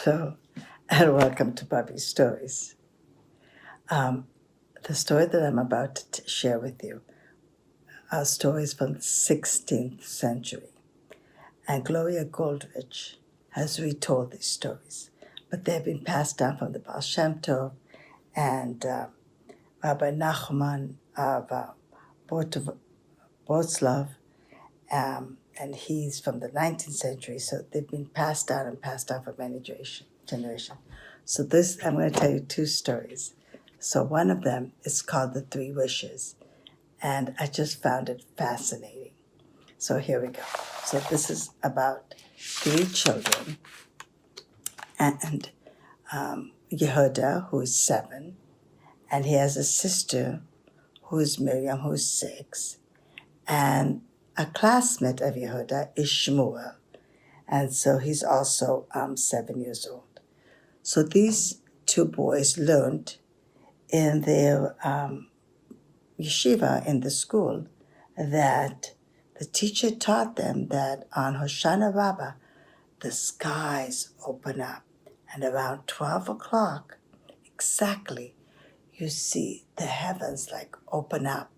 Hello, and welcome to Bobby's Stories. The story that I'm about to share with you are stories from the 16th century, and Gloria Goldrich has retold these stories, but they've been passed down from the Baal Shem Tov and Rabbi Nachman of Botzlav, and he's from the 19th century, so they've been passed down and passed down for many generations. So I'm going to tell you two stories. So one of them is called The Three Wishes, and I just found it fascinating. So here we go. So this is about three children, and Yehuda, who is 7, and he has a sister who is Miriam, who is 6, and a classmate of Yehuda is Shmuel, and so he's also 7 years old. So these two boys learned in their yeshiva, in the school, that the teacher taught them that on Hoshana Rabbah, the skies open up, and around 12 o'clock exactly, you see the heavens like open up.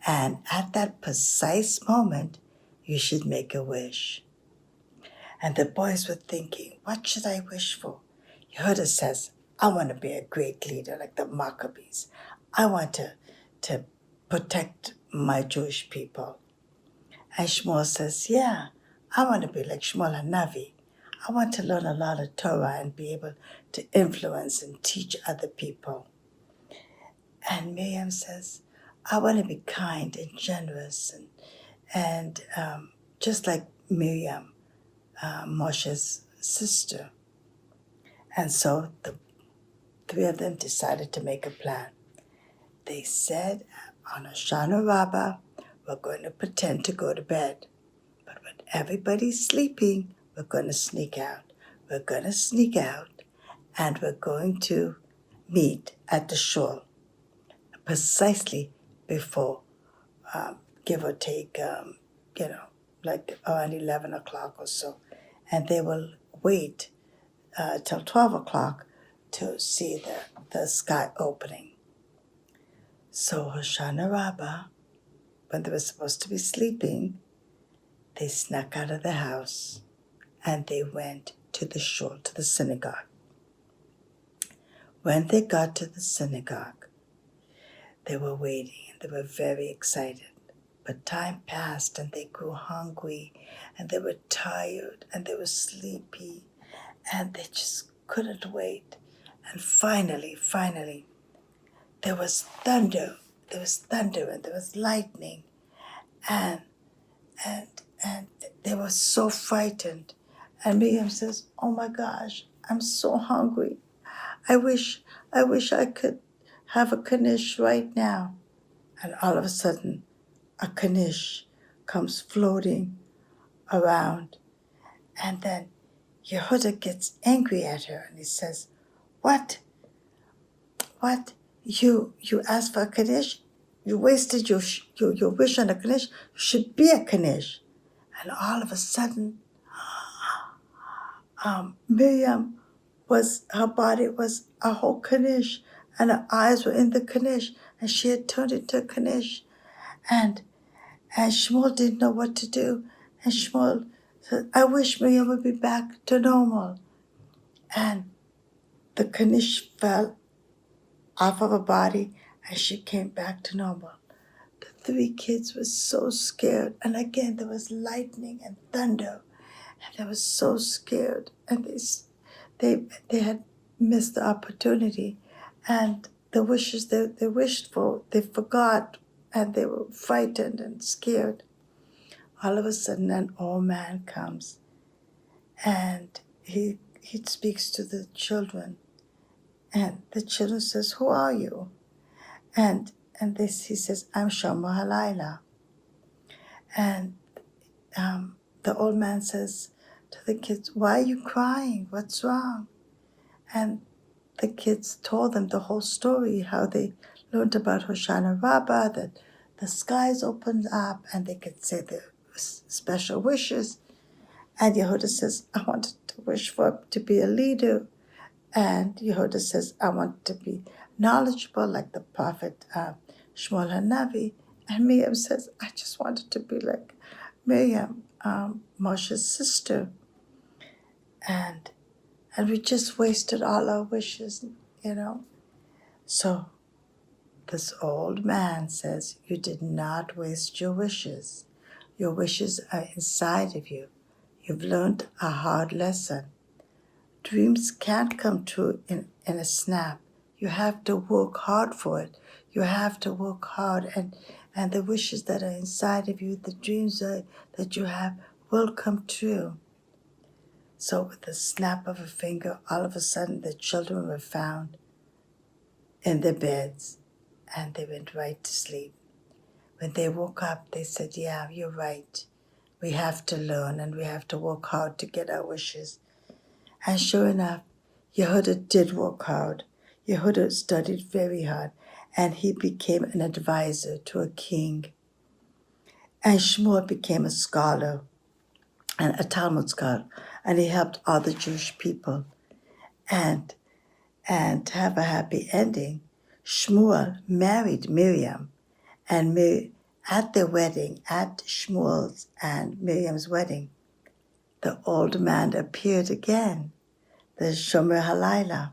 And at that precise moment, you should make a wish. And the boys were thinking, what should I wish for? Yehuda says, I want to be a great leader like the Maccabees. I want to protect my Jewish people. And Shmuel says, yeah, I want to be like Shmuel HaNavi. I want to learn a lot of Torah and be able to influence and teach other people. And Miriam says, I want to be kind and generous and just like Miriam, Moshe's sister. And so the three of them decided to make a plan. They said, on Hoshana Rabbah, we're going to pretend to go to bed. But when everybody's sleeping, we're going to sneak out. We're going to sneak out, and we're going to meet at the shul precisely before, give or take, like around 11 o'clock or so. And they will wait till 12 o'clock to see the sky opening. So Hoshana Rabbah, when they were supposed to be sleeping, they snuck out of the house and they went to the shul, to the synagogue. When they got to the synagogue, they were waiting and they were very excited. But time passed and they grew hungry and they were tired and they were sleepy and they just couldn't wait. And finally, there was thunder. There was thunder and there was lightning. And they were so frightened. And Miriam says, oh my gosh, I'm so hungry. I wish I could have a knish right now. And all of a sudden, a knish comes floating around. And then Yehuda gets angry at her and he says, What? You asked for a knish? You wasted your wish on a knish? You should be a knish. And all of a sudden, Miriam her body was a whole knish, and her eyes were in the knish, and she had turned into a knish. And Shmuel didn't know what to do. And Shmuel said, I wish Miriam would be back to normal. And the knish fell off of her body, and she came back to normal. The three kids were so scared. And again, there was lightning and thunder. And they were so scared. And they had missed the opportunity. And the wishes they wished for, they forgot. And they were frightened and scared. All of a sudden, an old man comes. And he speaks to the children. And the children says, who are you? And he says, I'm Shomer Halayla. And the old man says to the kids, why are you crying? What's wrong? And the kids told them the whole story, how they learned about Hoshana Rabbah, that the skies opened up and they could say their special wishes. And Yehuda says, wish for to be a leader. And Yehuda says, I want to be knowledgeable like the prophet Shmuel HaNavi. And Miriam says, I just wanted to be like Miriam, Moshe's sister. And we just wasted all our wishes, you know. So this old man says, you did not waste your wishes. Your wishes are inside of you. You've learned a hard lesson. Dreams can't come true in a snap. You have to work hard for it. You have to work hard, and the wishes that are inside of you, the dreams that you have, will come true. So with the snap of a finger, all of a sudden the children were found in their beds, and they went right to sleep. When they woke up, they said, yeah, you're right. We have to learn and we have to work hard to get our wishes. And sure enough, Yehuda did work hard. Yehuda studied very hard, and he became an advisor to a king. And Shmuel became a scholar, and a Talmud scholar, and he helped all the Jewish people. And to have a happy ending, Shmuel married Miriam, and at their wedding, at Shmuel's and Miriam's wedding, the old man appeared again, the Shomer Halayla,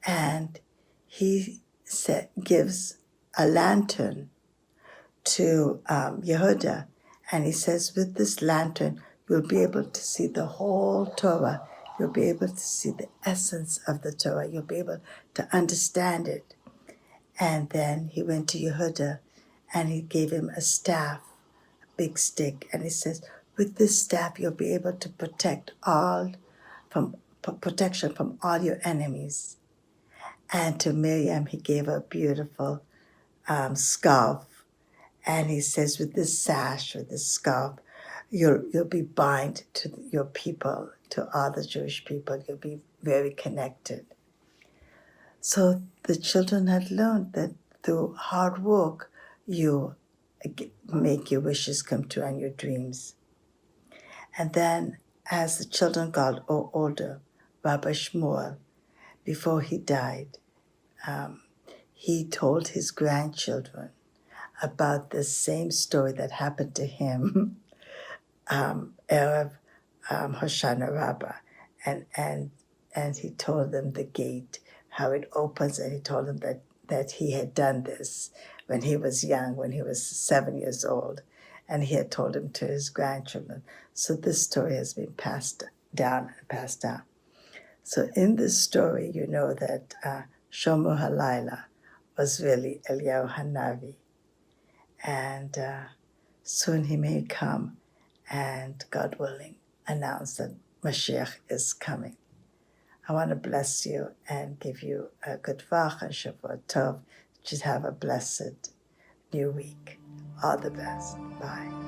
and he gives a lantern to Yehuda, and he says, with this lantern, you'll be able to see the whole Torah. You'll be able to see the essence of the Torah. You'll be able to understand it. And then he went to Yehuda, and he gave him a staff, a big stick, and he says, with this staff, you'll be able to protection from all your enemies. And to Miriam, he gave a beautiful scarf. And he says, with this sash, with this scarf, you'll be bind to your people, to all the Jewish people. You'll be very connected. So the children had learned that through hard work, you make your wishes come true and your dreams. And then as the children got older, Rabbi Shmuel, before he died, he told his grandchildren about the same story that happened to him, Erev Hoshana Rabbah, and he told them the gate, how it opens, and he told them that he had done this when he was young, when he was 7 years old, and he had told him to his grandchildren. So this story has been passed down and passed down. So in this story, you know that Shomer Halayla was really Eliyahu Hanavi. And soon he may come and, God willing, announce that Mashiach is coming. I want to bless you and give you a good Vach and Shavua Tov. Just have a blessed new week. All the best. Bye.